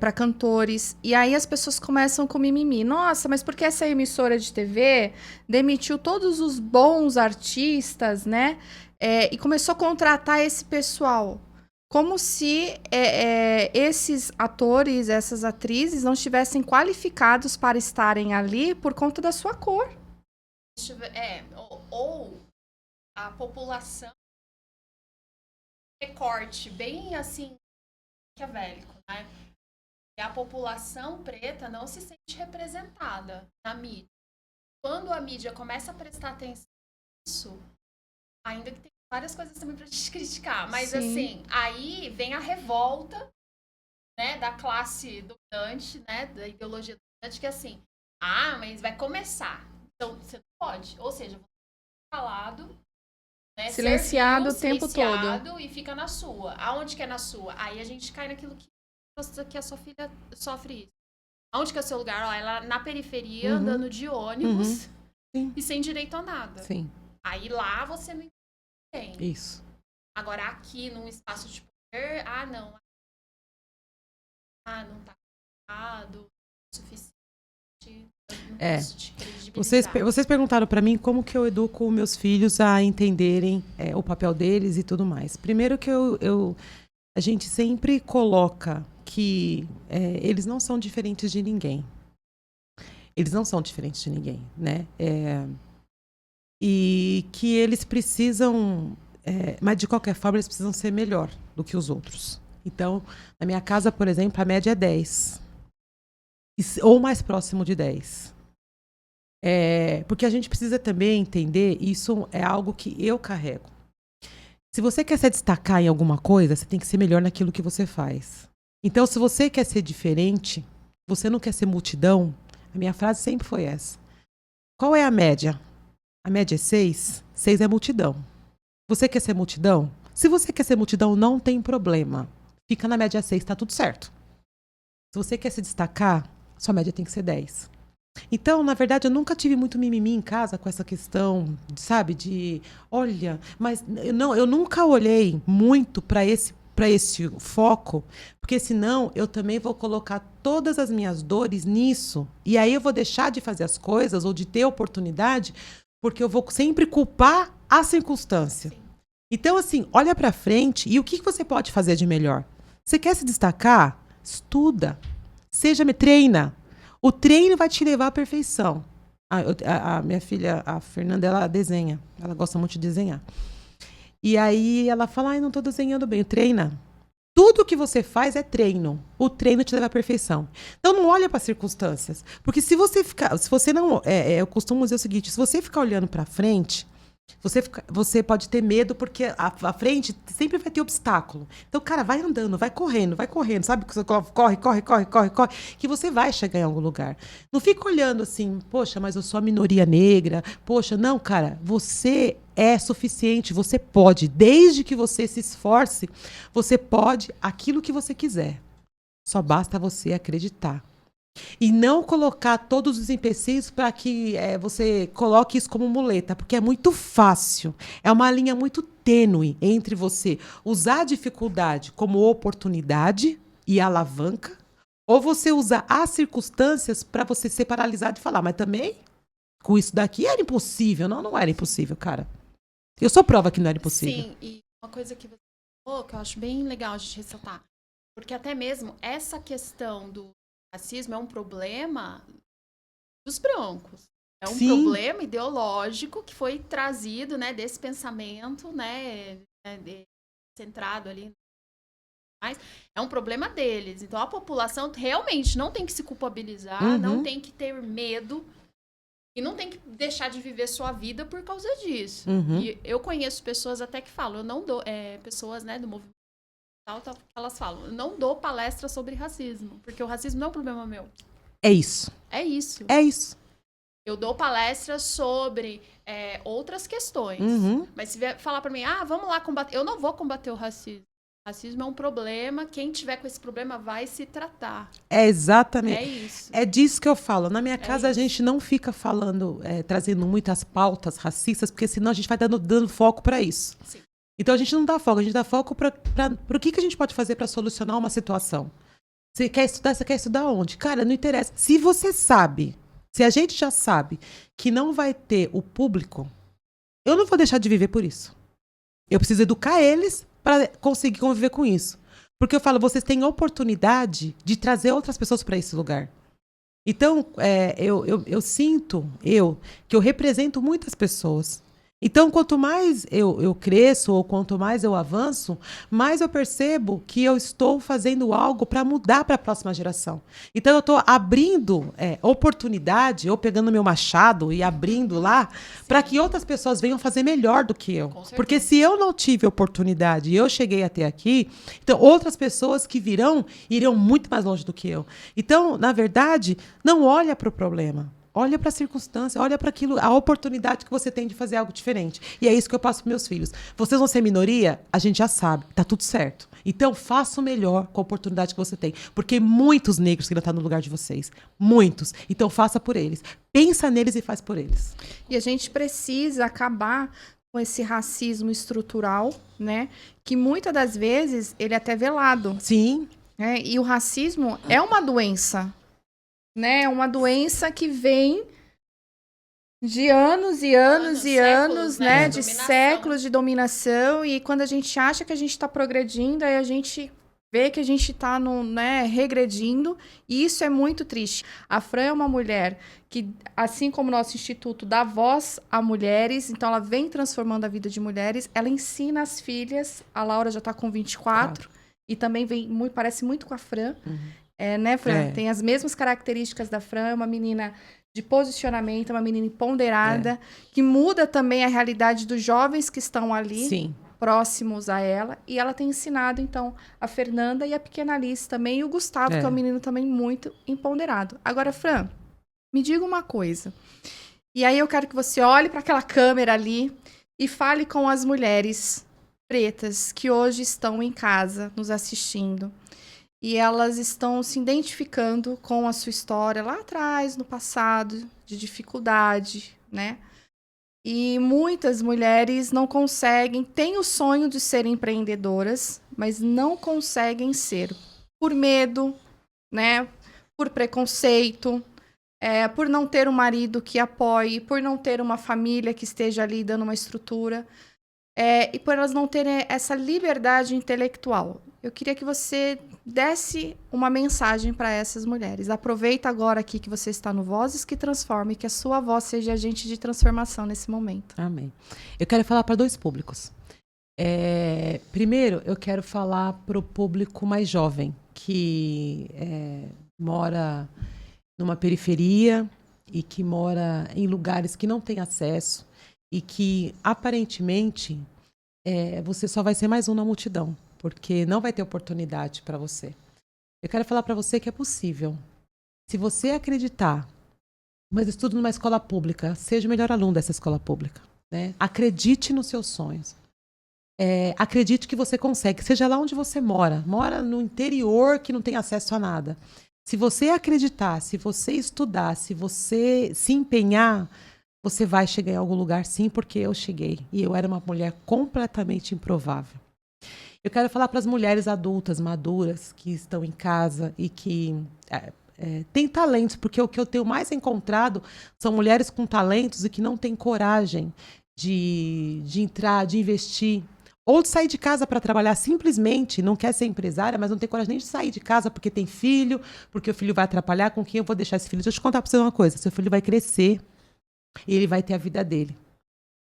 para cantores. E aí as pessoas começam com mimimi. Nossa, mas por que essa emissora de TV demitiu todos os bons artistas, né? E começou a contratar esse pessoal. Como se esses atores, essas atrizes não estivessem qualificados para estarem ali por conta da sua cor. Ou a população recorte bem assim, maquiavélico, né? E a população preta não se sente representada na mídia. Quando a mídia começa a prestar atenção nisso, ainda que tem várias coisas também pra gente criticar, mas Sim. assim, aí vem a revolta, né, da classe dominante, né, da ideologia dominante, que assim, mas vai começar. Então, você não pode. Ou seja, você fica calado, né, Silenciado o tempo todo. E fica na sua. Aonde que é na sua? Aí a gente cai naquilo que a sua filha sofre isso. Aonde que é o seu lugar? Ó, ela na periferia, andando de ônibus e sem direito a nada. Sim. Aí lá você não tem. Isso. Agora aqui, num espaço de poder, não tá errado, o suficiente. Vocês perguntaram para mim como que eu educo meus filhos a entenderem o papel deles e tudo mais. Primeiro que a gente sempre coloca que eles não são diferentes de ninguém. Eles não são diferentes de ninguém, né? E que eles precisam... mas, de qualquer forma, eles precisam ser melhor do que os outros. Então, na minha casa, por exemplo, a média é 10. Ou mais próximo de 10. Porque a gente precisa também entender, isso é algo que eu carrego. Se você quer se destacar em alguma coisa, você tem que ser melhor naquilo que você faz. Então, se você quer ser diferente, você não quer ser multidão, a minha frase sempre foi essa. Qual é a média? A média é 6. 6 é multidão. Você quer ser multidão? Se você quer ser multidão, não tem problema. Fica na média 6, tá tudo certo. Se você quer se destacar, sua média tem que ser 10. Então, na verdade, eu nunca tive muito mimimi em casa com essa questão, sabe, de... Olha, mas eu nunca olhei muito para esse foco, porque senão eu também vou colocar todas as minhas dores nisso, e aí eu vou deixar de fazer as coisas ou de ter oportunidade, porque eu vou sempre culpar a circunstância. Sim. Então, assim, olha para frente e o que você pode fazer de melhor? Você quer se destacar? Estuda. Treina. O treino vai te levar à perfeição. A minha filha, a Fernanda, ela desenha. Ela gosta muito de desenhar. E aí ela fala, não estou desenhando bem. Treina. Tudo que você faz é treino. O treino te leva à perfeição. Então não olha para as circunstâncias. Porque se você não... eu costumo dizer o seguinte, se você ficar olhando para frente, você pode ter medo porque a frente sempre vai ter obstáculo. Então, cara, vai andando, vai correndo, sabe? Que você corre, que você vai chegar em algum lugar. Não fica olhando assim, poxa, mas eu sou a minoria negra. Poxa, não, cara, você é suficiente, você pode. Desde que você se esforce, você pode aquilo que você quiser. Só basta você acreditar. E não colocar todos os empecilhos para que você coloque isso como muleta, porque é muito fácil. É uma linha muito tênue entre você usar a dificuldade como oportunidade e alavanca, ou você usar as circunstâncias para você ser paralisado e falar, mas também com isso daqui era impossível. Não, não era impossível, cara. Eu sou prova que não era impossível. Sim, e uma coisa que você falou, que eu acho bem legal a gente ressaltar, porque até mesmo essa questão do racismo é um problema dos brancos. É um problema ideológico que foi trazido, né, desse pensamento, né, centrado ali. Mas é um problema deles. Então, a população realmente não tem que se culpabilizar, não tem que ter medo e não tem que deixar de viver sua vida por causa disso. E eu conheço pessoas até que falam, eu não dou, pessoas, né, do movimento, elas falam, eu não dou palestra sobre racismo, porque o racismo não é um problema meu. É isso. É isso. É isso. Eu dou palestras sobre outras questões. Mas se vier falar pra mim, vamos lá combater, eu não vou combater o racismo. O racismo é um problema, quem tiver com esse problema vai se tratar. É exatamente. É isso. É disso que eu falo. Na minha casa, a isso. gente não fica falando, trazendo muitas pautas racistas, porque senão a gente vai dando foco para isso. Sim. Então a gente não dá foco, a gente dá foco para o que a gente pode fazer para solucionar uma situação. Você quer estudar onde? Cara, não interessa. Se você sabe, se a gente já sabe que não vai ter o público, eu não vou deixar de viver por isso. Eu preciso educar eles para conseguir conviver com isso. Porque eu falo, vocês têm a oportunidade de trazer outras pessoas para esse lugar. Então, eu sinto, que eu represento muitas pessoas. Então, quanto mais eu cresço ou quanto mais eu avanço, mais eu percebo que eu estou fazendo algo para mudar para a próxima geração. Então, eu estou abrindo oportunidade, ou pegando meu machado e abrindo lá, para que outras pessoas venham fazer melhor do que eu. Porque se eu não tive oportunidade e eu cheguei até aqui, então outras pessoas que virão, irão muito mais longe do que eu. Então, na verdade, não olha para o problema. Olha para a circunstância, olha para aquilo, a oportunidade que você tem de fazer algo diferente. E é isso que eu passo para meus filhos. Vocês vão ser minoria? A gente já sabe, tá tudo certo. Então, faça o melhor com a oportunidade que você tem. Porque muitos negros querem estar no lugar de vocês. Muitos. Então, faça por eles. Pensa neles e faz por eles. E a gente precisa acabar com esse racismo estrutural, né? Que muitas das vezes ele é até velado. Sim. Né? E o racismo é uma doença. Né? Uma doença que vem de anos e anos e anos, né? De séculos de dominação. E quando a gente acha que a gente está progredindo, aí a gente vê que a gente está regredindo. E isso é muito triste. A Fran é uma mulher que, assim como o nosso instituto, dá voz a mulheres. Então, ela vem transformando a vida de mulheres. Ela ensina as filhas. A Laura já está com 24. E também parece muito com a Fran. Né, Fran? Tem as mesmas características da Fran, é uma menina de posicionamento, uma menina empoderada, que muda também a realidade dos jovens que estão ali, próximos a ela, e ela tem ensinado, então, a Fernanda e a pequena Alice também, e o Gustavo, que é um menino também muito empoderado. Agora, Fran, me diga uma coisa, e aí eu quero que você olhe para aquela câmera ali e fale com as mulheres pretas que hoje estão em casa nos assistindo. E elas estão se identificando com a sua história lá atrás, no passado, de dificuldade, né? E muitas mulheres não conseguem, têm o sonho de serem empreendedoras, mas não conseguem ser. Por medo, né? Por preconceito, por não ter um marido que apoie, por não ter uma família que esteja ali dando uma estrutura, e por elas não terem essa liberdade intelectual. Eu queria que você desse uma mensagem para essas mulheres. Aproveita agora aqui que você está no Vozes que Transforma e que a sua voz seja agente de transformação nesse momento. Amém. Eu quero falar para dois públicos. Primeiro, eu quero falar para o público mais jovem, que mora numa periferia e que mora em lugares que não tem acesso e que, aparentemente, você só vai ser mais um na multidão, porque não vai ter oportunidade para você. Eu quero falar para você que é possível. Se você acreditar, mas estudo numa escola pública, seja o melhor aluno dessa escola pública, né? Acredite nos seus sonhos. Acredite que você consegue, seja lá onde você mora no interior que não tem acesso a nada. Se você acreditar, se você estudar, se você se empenhar, você vai chegar em algum lugar, sim, porque eu cheguei. E eu era uma mulher completamente improvável. Eu quero falar para as mulheres adultas, maduras, que estão em casa e que têm talentos, porque o que eu tenho mais encontrado são mulheres com talentos e que não têm coragem de entrar, de investir, ou de sair de casa para trabalhar simplesmente, não quer ser empresária, mas não tem coragem nem de sair de casa porque tem filho, porque o filho vai atrapalhar, com quem eu vou deixar esse filho? Deixa eu te contar para você uma coisa, seu filho vai crescer e ele vai ter a vida dele.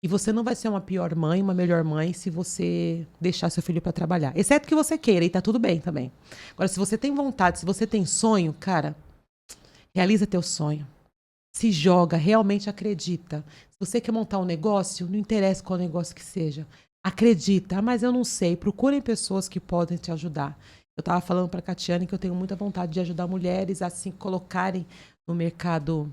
E você não vai ser uma pior mãe, uma melhor mãe, se você deixar seu filho para trabalhar. Exceto que você queira, e tá tudo bem também. Agora, se você tem vontade, se você tem sonho, cara, realiza teu sonho. Se joga, realmente acredita. Se você quer montar um negócio, não interessa qual negócio que seja. Acredita, mas eu não sei. Procurem pessoas que podem te ajudar. Eu estava falando para a Catiane que eu tenho muita vontade de ajudar mulheres a se colocarem no mercado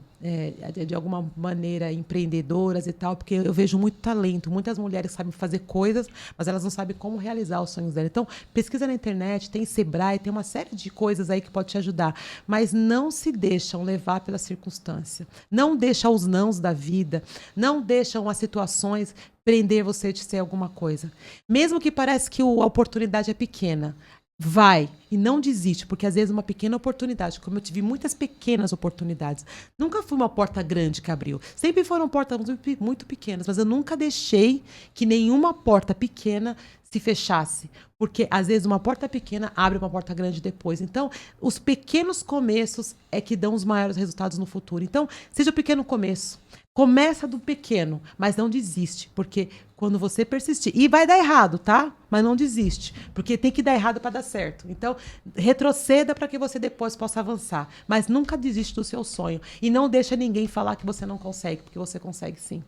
de alguma maneira empreendedoras e tal, porque eu vejo muito talento. Muitas mulheres sabem fazer coisas, mas elas não sabem como realizar os sonhos delas. Então, pesquisa na internet, tem Sebrae, tem uma série de coisas aí que pode te ajudar, mas não se deixam levar pela circunstância. Não deixam os nãos da vida, não deixam as situações prender você de ser alguma coisa. Mesmo que pareça que a oportunidade é pequena, vai e não desiste, porque às vezes uma pequena oportunidade, como eu tive muitas pequenas oportunidades, nunca foi uma porta grande que abriu, sempre foram portas muito pequenas, mas eu nunca deixei que nenhuma porta pequena se fechasse, porque às vezes uma porta pequena abre uma porta grande depois. Então, os pequenos começos é que dão os maiores resultados no futuro. Então, seja o pequeno começo. Começa do pequeno, mas não desiste, porque quando você persistir, e vai dar errado, tá? Mas não desiste, porque tem que dar errado para dar certo. Então, retroceda para que você depois possa avançar, mas nunca desiste do seu sonho e não deixa ninguém falar que você não consegue, porque você consegue sim.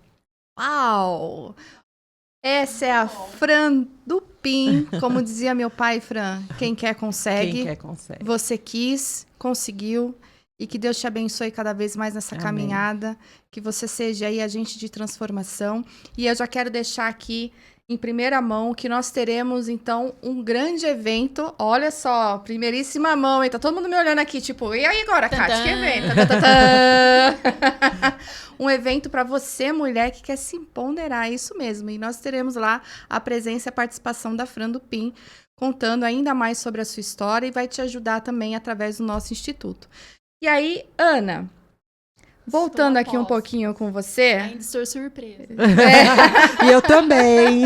Uau! Essa é a Fran do PIN, como dizia meu pai, Fran, quem quer consegue. Quem quer consegue. Você quis, conseguiu. E que Deus te abençoe cada vez mais nessa Amém. Caminhada, que você seja aí agente de transformação. E eu já quero deixar aqui em primeira mão que nós teremos, então, um grande evento. Olha só, primeiríssima mão, hein? Tá todo mundo me olhando aqui, tipo, e aí agora, Kátia, que evento? Um evento para você, mulher, que quer se empoderar, isso mesmo. E nós teremos lá a presença e a participação da Fran do PIN, contando ainda mais sobre a sua história e vai te ajudar também através do nosso instituto. E aí, Ana, voltando aqui um pouquinho com você... Ainda estou surpresa. E eu também.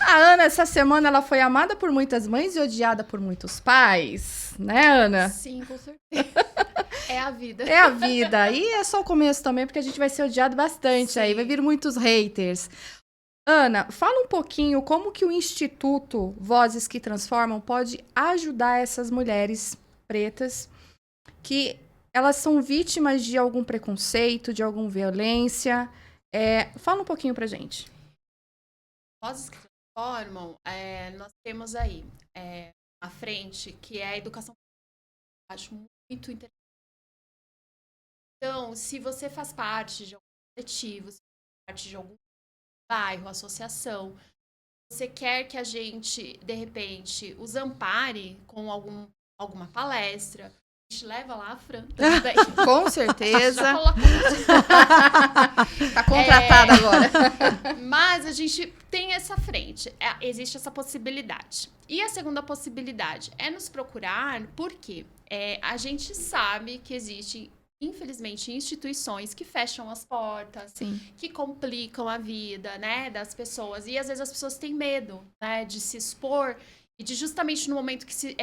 A Ana, essa semana, ela foi amada por muitas mães e odiada por muitos pais. Né, Ana? Sim, com certeza. É a vida. É a vida. E é só o começo também, porque a gente vai ser odiado bastante. Sim. Aí, vai vir muitos haters. Ana, fala um pouquinho como que o Instituto Vozes que Transformam pode ajudar essas mulheres pretas que elas são vítimas de algum preconceito, de alguma violência. Fala um pouquinho pra gente. Vozes que Transformam, nós temos aí à frente, que é a educação. Acho muito interessante. Então, se você faz parte de algum coletivo, se você faz parte de algum bairro, associação, você quer que a gente, de repente, os ampare com alguma palestra, a gente leva lá a Fran também. Com certeza. Já coloca Tá contratada agora. Mas a gente tem essa frente, existe essa possibilidade. E a segunda possibilidade é nos procurar, porque a gente sabe que existe, infelizmente, instituições que fecham as portas, Sim. que complicam a vida, né, das pessoas. E às vezes as pessoas têm medo, né, de se expor e de justamente no momento que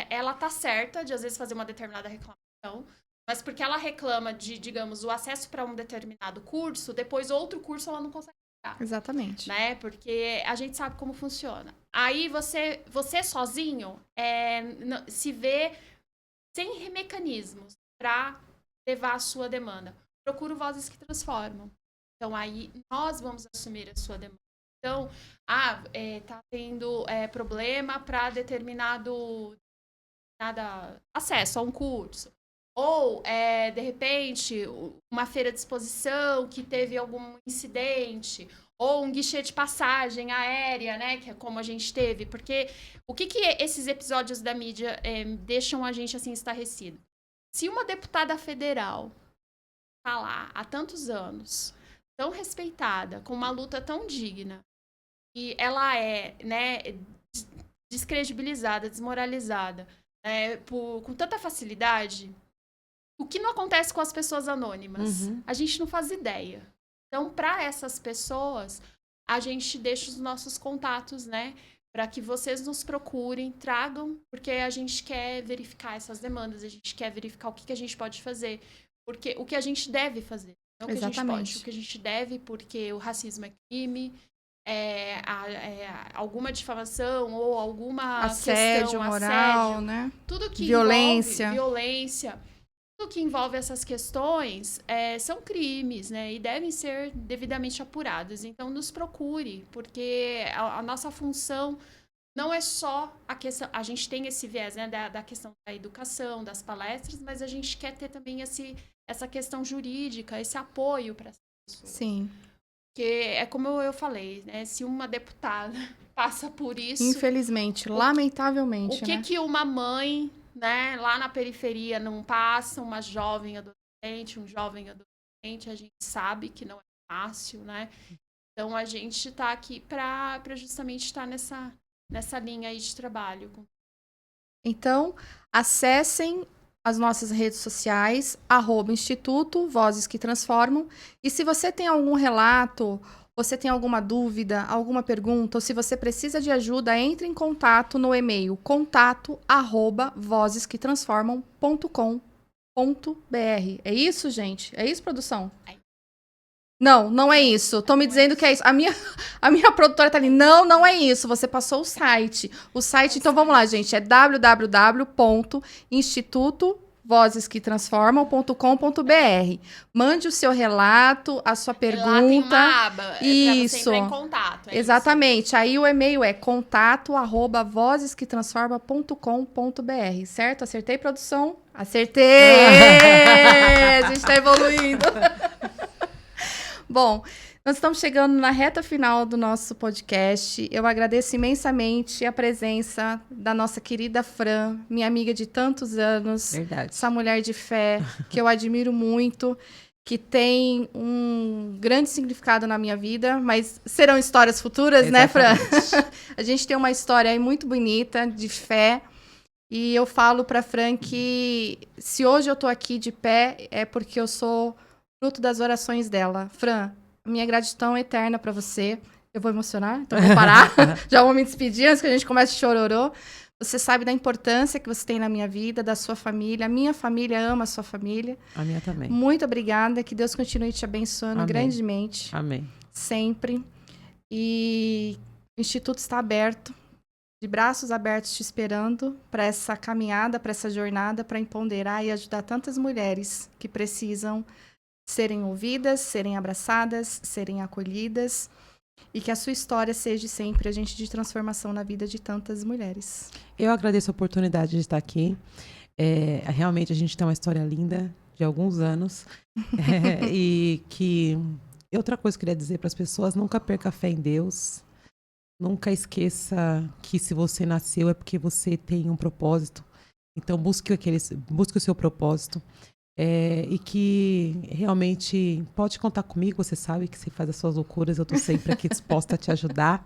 ela tá certa de às vezes fazer uma determinada reclamação, mas porque ela reclama de, digamos, o acesso para um determinado curso, depois outro curso ela não consegue Exatamente. Né? Porque a gente sabe como funciona. Aí você sozinho se vê sem mecanismos para levar a sua demanda. Procura vozes que transformam. Então, aí nós vamos assumir a sua demanda. Então, tá tendo problema para determinado acesso a um curso. Ou, de repente, uma feira de exposição que teve algum incidente, ou um guichê de passagem aérea, né, que é como a gente teve. Porque o que esses episódios da mídia deixam a gente assim estarrecido? Se uma deputada federal está lá há tantos anos, tão respeitada, com uma luta tão digna, e ela né, descredibilizada, desmoralizada, com tanta facilidade, o que não acontece com as pessoas anônimas? A gente não faz ideia. Então, para essas pessoas, a gente deixa os nossos contatos, né? Para que vocês nos procurem, tragam, porque a gente quer verificar essas demandas, a gente quer verificar o que a gente pode fazer. Porque o que a gente deve fazer, não o que a gente pode. O que a gente deve, porque o racismo é crime, alguma difamação ou alguma assédio questão, moral, né? Tudo que violência. Envolve violência, tudo que envolve essas questões são crimes, né? E devem ser devidamente apurados. Então, nos procure, porque a nossa função não é só a questão... A gente tem esse viés, né, da questão da educação, das palestras, mas a gente quer ter também essa questão jurídica, esse apoio para as pessoas. Sim. Porque é como eu falei, né? Se uma deputada passa por isso... Infelizmente, lamentavelmente, o que uma mãe, né, lá na periferia não passa, uma jovem adolescente, um jovem adolescente, a gente sabe que não é fácil, né? Então, a gente está aqui para justamente estar nessa linha aí de trabalho. Então, acessem as nossas redes sociais, @Instituto Vozes que Transformam. E se você tem algum relato, você tem alguma dúvida, alguma pergunta, ou se você precisa de ajuda, entre em contato no e-mail contato@vozesquetransformam.com.br. É isso, gente? É isso, produção? Não é isso. Estão me dizendo que é isso. A minha produtora tá ali. Não é isso. Você passou o site. Então vamos lá, gente. É www.institutovozesquetransformam.com.br. Mande o seu relato, a sua pergunta. Lá tem uma aba isso. Pra você entrar em contato. Exatamente. Isso. Aí o e-mail é contato@vozesquetransforma.com.br. Certo? Acertei, produção? Acertei! A gente tá evoluindo. Bom, nós estamos chegando na reta final do nosso podcast. Eu agradeço imensamente a presença da nossa querida Fran, minha amiga de tantos anos. Verdade. Essa mulher de fé que eu admiro muito, que tem um grande significado na minha vida, mas serão histórias futuras, Exatamente. Né, Fran? A gente tem uma história aí muito bonita de fé. E eu falo para Fran que se hoje eu tô aqui de pé é porque eu sou fruto das orações dela. Fran, minha gratidão eterna para você. Eu vou emocionar, então vou parar. Já vou me despedir antes que a gente comece chororô. Você sabe da importância que você tem na minha vida, da sua família. A minha família ama a sua família. A minha também. Muito obrigada. Que Deus continue te abençoando Amém. Grandemente. Amém. Sempre. E o Instituto está aberto, de braços abertos te esperando para essa caminhada, para essa jornada, para empoderar e ajudar tantas mulheres que precisam serem ouvidas, serem abraçadas, serem acolhidas, e que a sua história seja sempre agente de transformação na vida de tantas mulheres. Eu agradeço a oportunidade de estar aqui. Realmente a gente tem uma história linda de alguns anos. E que outra coisa que eu queria dizer para as pessoas: nunca perca a fé em Deus. Nunca esqueça que se você nasceu é porque você tem um propósito. Então busque o seu propósito. E que realmente pode contar comigo. Você sabe que você faz as suas loucuras. Eu estou sempre aqui disposta a te ajudar.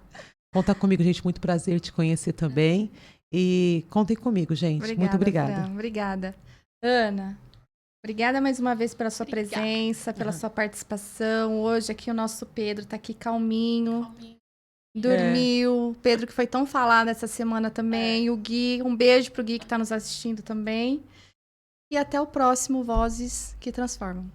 Conta comigo, gente. Muito prazer te conhecer também. E contem comigo, gente. Obrigada, muito obrigada. Fran, obrigada. Ana, obrigada mais uma vez pela sua presença, pela sua participação. Hoje aqui o nosso Pedro está aqui calminho. Dormiu. Pedro, que foi tão falado essa semana também. O Gui, um beijo pro Gui que está nos assistindo também. E até o próximo Vozes que Transformam.